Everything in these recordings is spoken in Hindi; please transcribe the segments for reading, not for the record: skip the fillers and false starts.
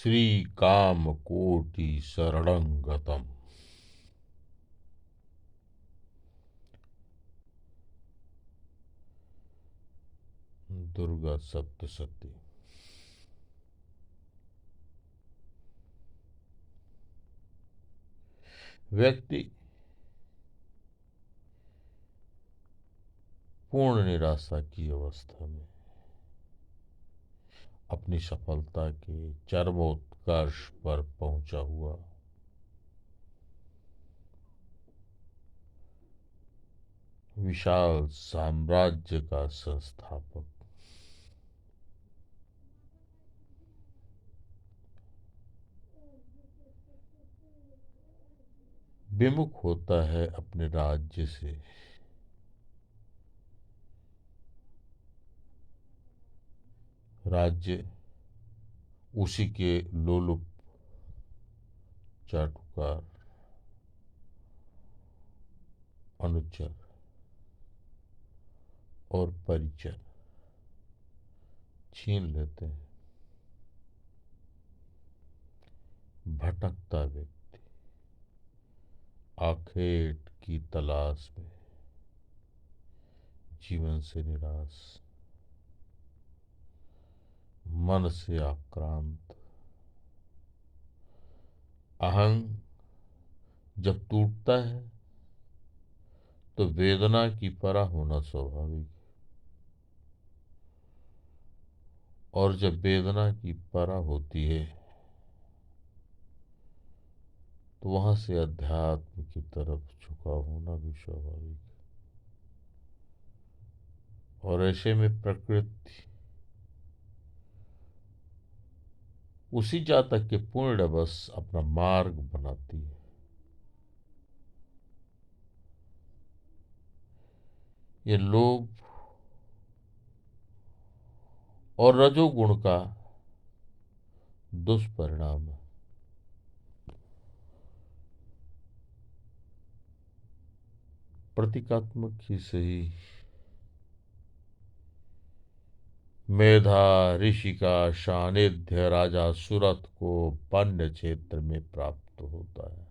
श्रीकामकोटि शरणं गतम्। दुर्गा सप्तशती। व्यक्ति पूर्ण निराशा की अवस्था में अपनी सफलता के चरमोत्कर्ष पर पहुंचा हुआ विशाल साम्राज्य का संस्थापक विमुख होता है अपने राज्य से। राज्य उसी के लोलुप, चाटुकार, अनुचर और परिचर छीन लेते हैं। भटकता व्यक्ति आखेट की तलाश में जीवन से निराश, मन से आक्रांत, अहंग जब टूटता है तो वेदना की परवाह होना स्वाभाविक है, और जब वेदना की परवाह होती है तो वहां से अध्यात्म की तरफ झुकाव होना भी स्वाभाविक है। और ऐसे में प्रकृति उसी जातक के पूर्ण बस अपना मार्ग बनाती है। ये लोभ और रजोगुण का दुष्परिणाम है। प्रतीकात्मक ही सही, मेधा ऋषि का सानिध्य राजा सुरथ को वन्य क्षेत्र में प्राप्त होता है।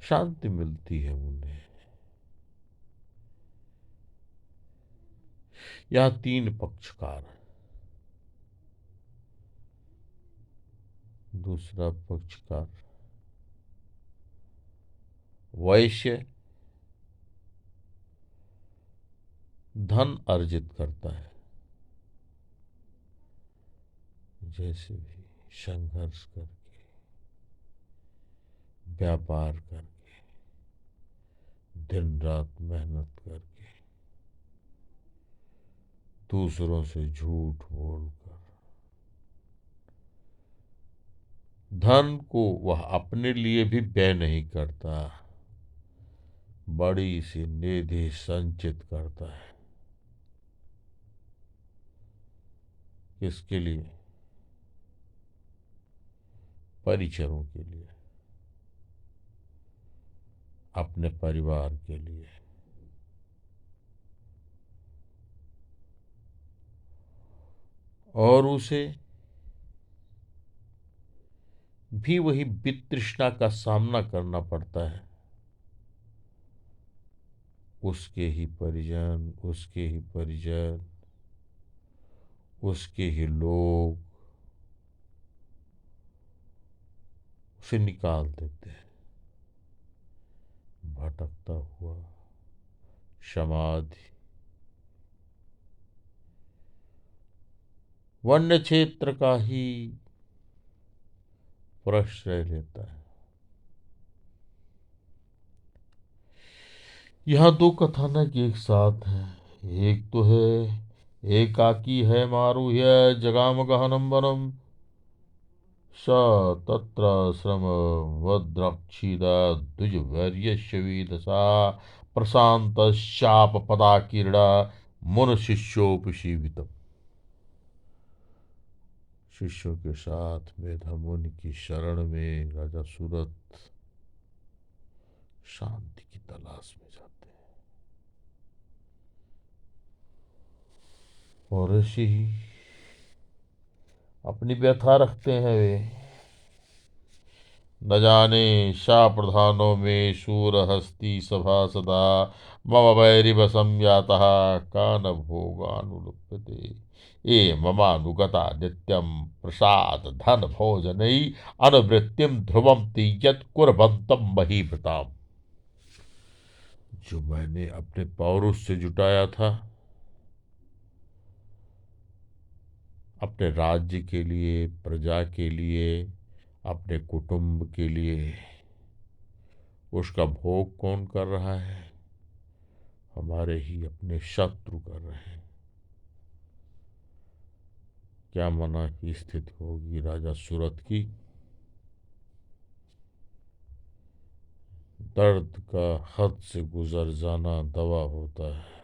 शांति मिलती है उन्हें। यह तीन पक्षकार है। दूसरा पक्षकार वैश्य धन अर्जित करता है, जैसे भी संघर्ष करके, व्यापार करके, दिन रात मेहनत करके, दूसरों से झूठ बोलकर धन को वह अपने लिए भी व्यय नहीं करता, बड़ी सी निधि संचित करता है। किसके लिए? परिचरों के लिए, अपने परिवार के लिए। और उसे भी वही वितृष्णा का सामना करना पड़ता है। उसके ही परिजन, उसके ही परिजन, उसके ही लोग उसे निकाल देते हैं। भटकता हुआ समाधि वन्य क्षेत्र का ही प्रश्रय लेता है। यहाँ दो कथानक एक साथ हैं। एक तो है एकाकी है मारुह्य जगाम गहनम वनम स तत्र श्रम वद्रक्षिदा द्विजवर्यस्य विदसा प्रशांत शाप पदा किरणा मुन शिष्योपशीवित। शिष्यों के साथ मेधा मुनि की शरण में राजा सूरत शांति की तलाश में जाते हैं। और ऋषि अपनी व्यथा रखते हैं वे। न जाने शा प्रधानों में शूर हस्ती सभा सदा मम वैरिवशं यातः कान भोगानुलुप्यते ये ममानुगता नित्यं प्रसाद धन भोजनै अनुवृत्तिम ध्रुवम तीयत कुर्वन्तम महीभृताम्। जो मैंने अपने पौरुष से जुटाया था अपने राज्य के लिए, प्रजा के लिए, अपने कुटुंब के लिए, उसका भोग कौन कर रहा है? हमारे ही अपने शत्रु कर रहे हैं। क्या मना की स्थिति होगी राजा सूरत की। दर्द का हद से गुजर जाना दवा होता है।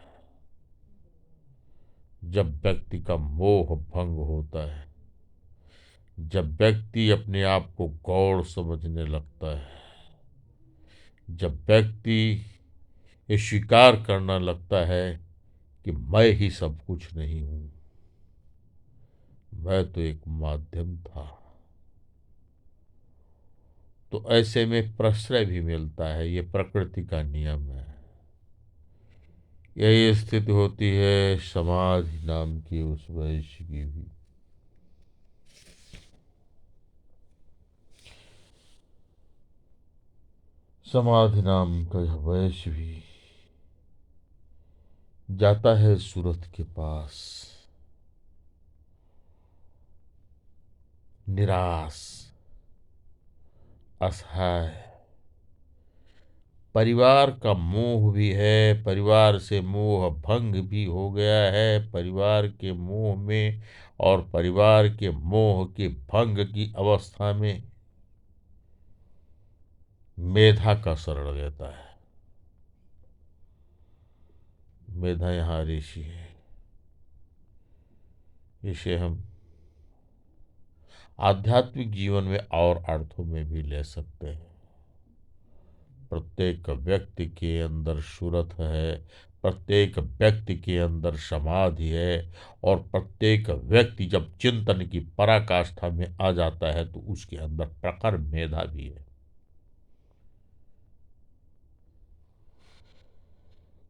जब व्यक्ति का मोह भंग होता है, जब व्यक्ति अपने आप को गौर समझने लगता है, जब व्यक्ति ये स्वीकार करना लगता है कि मैं ही सब कुछ नहीं हूं, मैं तो एक माध्यम था, तो ऐसे में प्रश्रय भी मिलता है। ये प्रकृति का नियम है। यही स्थिति होती है समाधि नाम की उस वैश्य की भी। समाधि नाम का यह वैश्य भी जाता है सूरत के पास, निराश, असहाय। परिवार का मोह भी है, परिवार से मोह भंग भी हो गया है। परिवार के मोह में और परिवार के मोह के भंग की अवस्था में मेधा का शरण लेता है। मेधा यहाँ ऋषि है। इसे हम आध्यात्मिक जीवन में और अर्थों में भी ले सकते हैं। प्रत्येक व्यक्ति के अंदर सूरत है, प्रत्येक व्यक्ति के अंदर समाधि है, और प्रत्येक व्यक्ति जब चिंतन की पराकाष्ठा में आ जाता है तो उसके अंदर प्रखर मेधा भी है।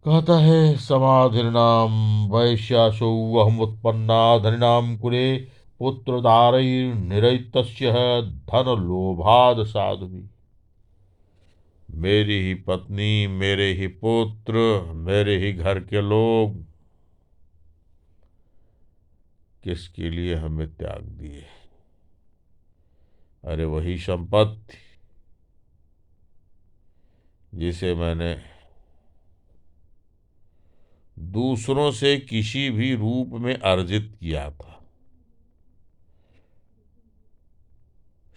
कहता है समाधिर्नाम वैश्यासौ अहम उत्पन्ना धनिनाम कुले पुत्रदारैर्निरैतस्य धन लोभाद साधु। मेरी ही पत्नी, मेरे ही पुत्र, मेरे ही घर के लोग किसके लिए हमें त्याग दिए? अरे वही संपत्ति जिसे मैंने दूसरों से किसी भी रूप में अर्जित किया था,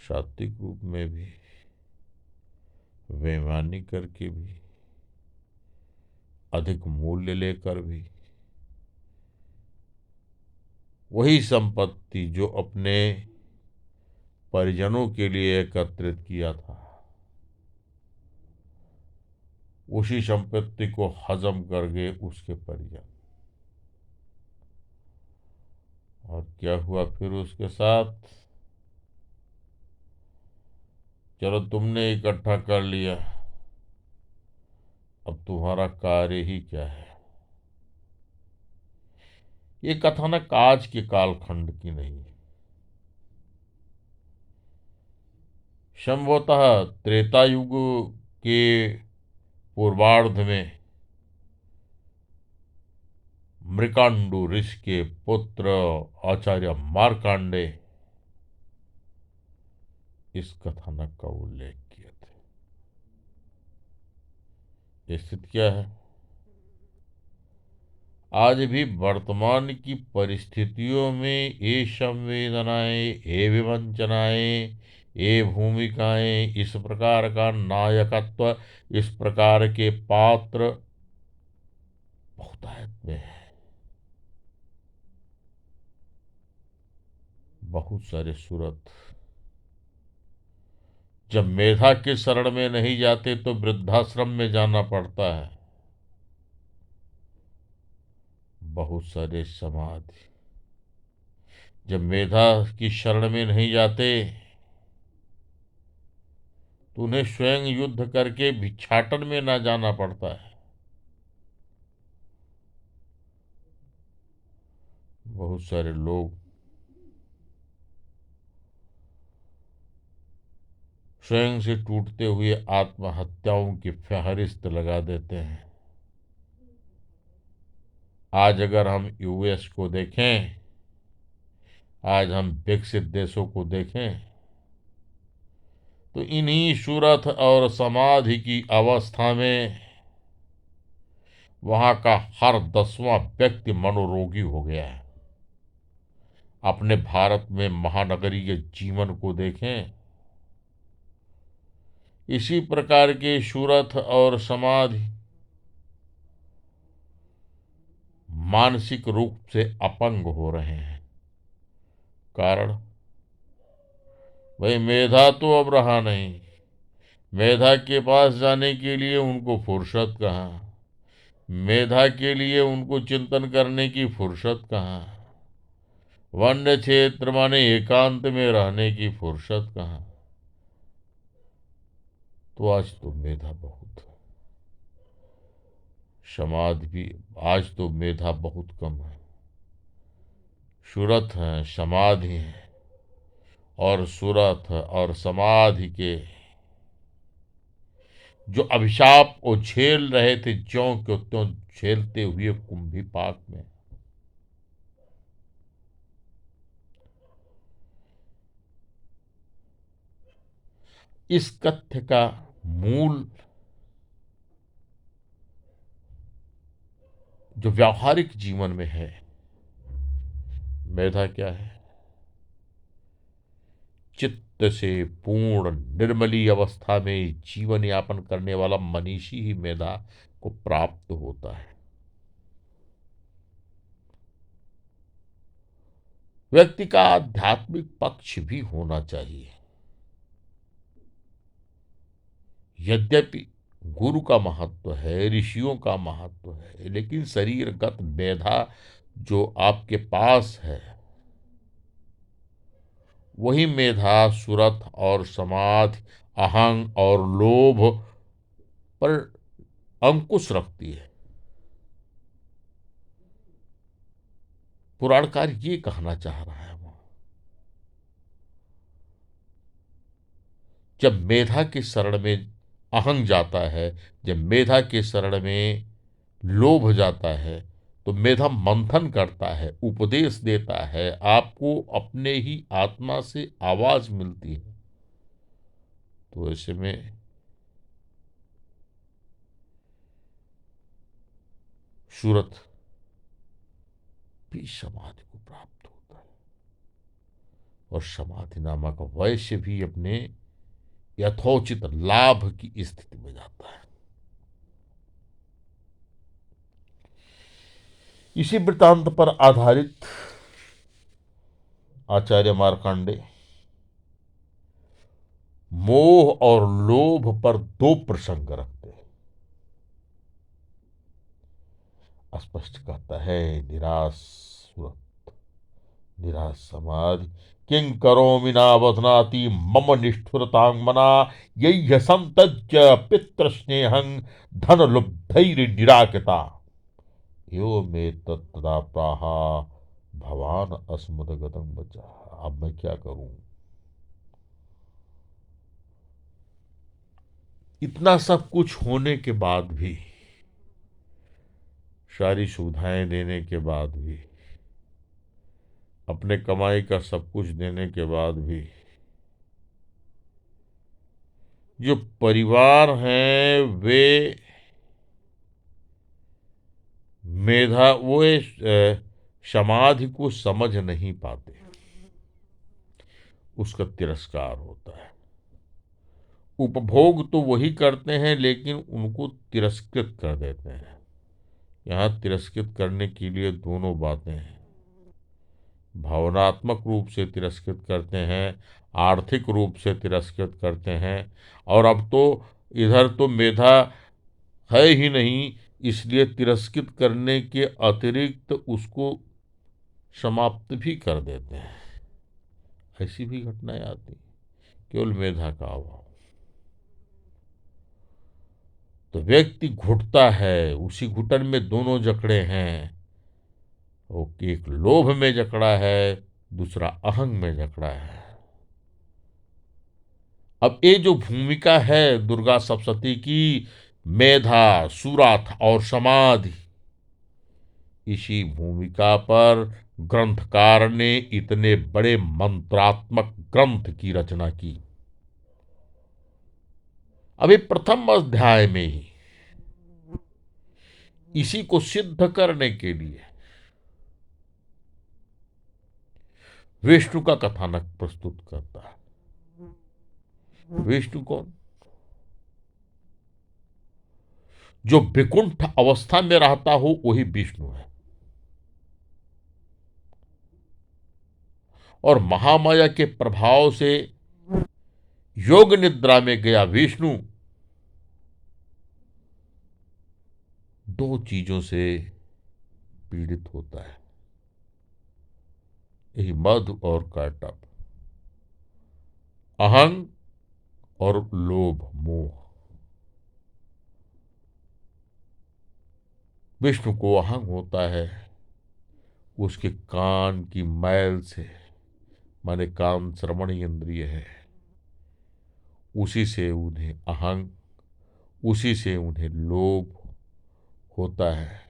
सात्विक रूप में भी, बेईमानी करके भी, अधिक मूल्य लेकर भी, वही संपत्ति जो अपने परिजनों के लिए एकत्रित किया था, उसी संपत्ति को हजम कर गए उसके परिजन। और क्या हुआ फिर उसके साथ? चलो तुमने इकट्ठा कर लिया, अब तुम्हारा कार्य ही क्या है? ये कथानक आज के कालखंड की नहीं है। संभवतः त्रेता युग के पूर्वार्ध में मृकांडु ऋषि के पुत्र आचार्य मार्कांडे इस कथानक का उल्लेख किए थे। स्थिति क्या है? आज भी वर्तमान की परिस्थितियों में ये संवेदनाएं, ये विवंचनाएं, ये भूमिकाएं, इस प्रकार का नायकत्व, इस प्रकार के पात्र बहुतायत में है। बहुत सारे सूरत जब मेधा के शरण में नहीं जाते तो वृद्धाश्रम में जाना पड़ता है। बहुत सारे समाधि जब मेधा की शरण में नहीं जाते तो उन्हें स्वयं युद्ध करके भिक्षाटन में ना जाना पड़ता है। बहुत सारे लोग स्वयं से टूटते हुए आत्महत्याओं की फहरिस्त लगा देते हैं। आज अगर हम यूएस को देखें, आज हम विकसित देशों को देखें, तो इन्हीं सूरत और समाधि की अवस्था में वहां का हर 10वां व्यक्ति मनोरोगी हो गया है। अपने भारत में महानगरीय जीवन को देखें, इसी प्रकार के सूरत और समाधि मानसिक रूप से अपंग हो रहे हैं। कारण भाई मेधा तो अब रहा नहीं। मेधा के पास जाने के लिए उनको फुर्सत कहाँ, मेधा के लिए उनको चिंतन करने की फुर्सत कहाँ, वन्य क्षेत्र माने एकांत में रहने की फुर्सत कहाँ। तो आज तो मेधा बहुत है, समाधि भी आज तो मेधा बहुत कम है। सूरत है, समाधि है, और सूरत और समाधि के जो अभिशाप को झेल रहे थे, ज्यों क्यों त्यों झेलते हुए कुंभी पाक में इस कथ्य का मूल जो व्यावहारिक जीवन में है, मेधा क्या है? चित्त से पूर्ण निर्मली अवस्था में जीवन यापन करने वाला मनीषी ही मेधा को प्राप्त होता है। व्यक्ति का आध्यात्मिक पक्ष भी होना चाहिए। यद्यपि गुरु का महत्व है, ऋषियों का महत्व है, लेकिन शरीरगत मेधा जो आपके पास है, वही मेधा सुरत और समाधि, अहंग और लोभ पर अंकुश रखती है। पुराणकार ये कहना चाह रहा है वो, जब मेधा की शरण में अहंग जाता है, जब मेधा की शरण में लोभ जाता है, तो मेधा मंथन करता है, उपदेश देता है, आपको अपने ही आत्मा से आवाज मिलती है। तो ऐसे में सूरत भी समाधि को प्राप्त होता है, और समाधि नामक वैश्य भी अपने यथोचित लाभ की स्थिति में जाता है। इसी वृत्तांत पर आधारित आचार्य मार्कंडे मोह और लोभ पर 2 प्रसंग रखते हैं। स्पष्ट कहता है, निराश सूरत, निराश समाधि, किं करोमि नावधनाति मम निष्ठुरतां मना यह्य संतज्य पितृ स्नेहं धन लुब्धैर्निराकृता यो मे तत्तदा प्राहा भवान अस्मदगतं बचा। अब मैं क्या करूं? इतना सब कुछ होने के बाद भी, सारी सुविधाएं देने के बाद भी, अपने कमाई का सब कुछ देने के बाद भी, जो परिवार हैं वे मेधा वो समाधि को समझ नहीं पाते, उसका तिरस्कार होता है। उपभोग तो वही करते हैं, लेकिन उनको तिरस्कृत कर देते हैं। यहाँ तिरस्कृत करने के लिए दोनों बातें हैं। भावनात्मक रूप से तिरस्कृत करते हैं, आर्थिक रूप से तिरस्कृत करते हैं, और अब तो इधर तो मेधा है ही नहीं, इसलिए तिरस्कृत करने के अतिरिक्त उसको समाप्त भी कर देते हैं। ऐसी भी घटनाएं आती, केवल मेधा का अभाव। तो व्यक्ति घुटता है, उसी घुटन में दोनों जकड़े हैं। वो एक लोभ में जकड़ा है, दूसरा अहंग में जकड़ा है। अब ये जो भूमिका है दुर्गा सप्तशती की, मेधा, सुरथ और समाधि, इसी भूमिका पर ग्रंथकार ने इतने बड़े मंत्रात्मक ग्रंथ की रचना की। अभी प्रथम अध्याय में ही इसी को सिद्ध करने के लिए विष्णु का कथानक प्रस्तुत करता है। विष्णु कौन? जो विकुंठ अवस्था में रहता हो वही विष्णु है। और महामाया के प्रभाव से योग निद्रा में गया विष्णु दो चीजों से पीड़ित होता है, यही मधु और काटप, अहंग और लोभ, मोह। विष्णु को अहंग होता है उसके कान की मैल से, माने कान श्रवण इंद्रिय है, उसी से उन्हें अहंग, उसी से उन्हें लोभ होता है।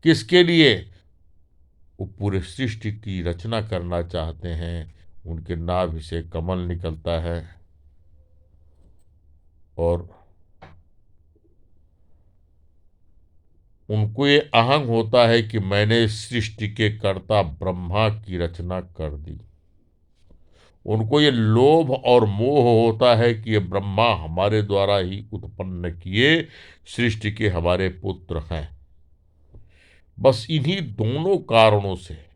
किसके लिए? वो पूरे सृष्टि की रचना करना चाहते हैं, उनके नाभि से कमल निकलता है और उनको ये अहंग होता है कि मैंने सृष्टि के कर्ता ब्रह्मा की रचना कर दी। उनको ये लोभ और मोह होता है कि ये ब्रह्मा हमारे द्वारा ही उत्पन्न किए सृष्टि के हमारे पुत्र हैं। बस इन्हीं दोनों कारणों से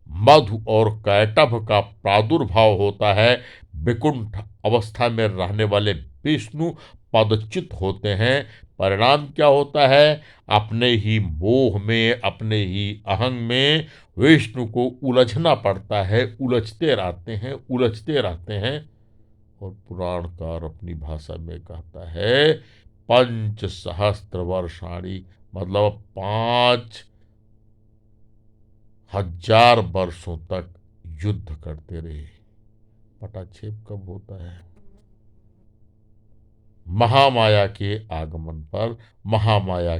मधु और कैटभ का प्रादुर्भाव होता है। विकुंठ अवस्था में रहने वाले विष्णु पदच्युत होते हैं। परिणाम क्या होता है? अपने ही मोह में, अपने ही अहंग में विष्णु को उलझना पड़ता है। उलझते रहते हैं, उलझते रहते हैं। और पुराणकार अपनी भाषा में कहता है 5 सहस्त्र वर्षाणी, मतलब 5,000 वर्षों तक युद्ध करते रहे। पटाक्षेप कब होता है? महामाया के आगमन पर। महामाया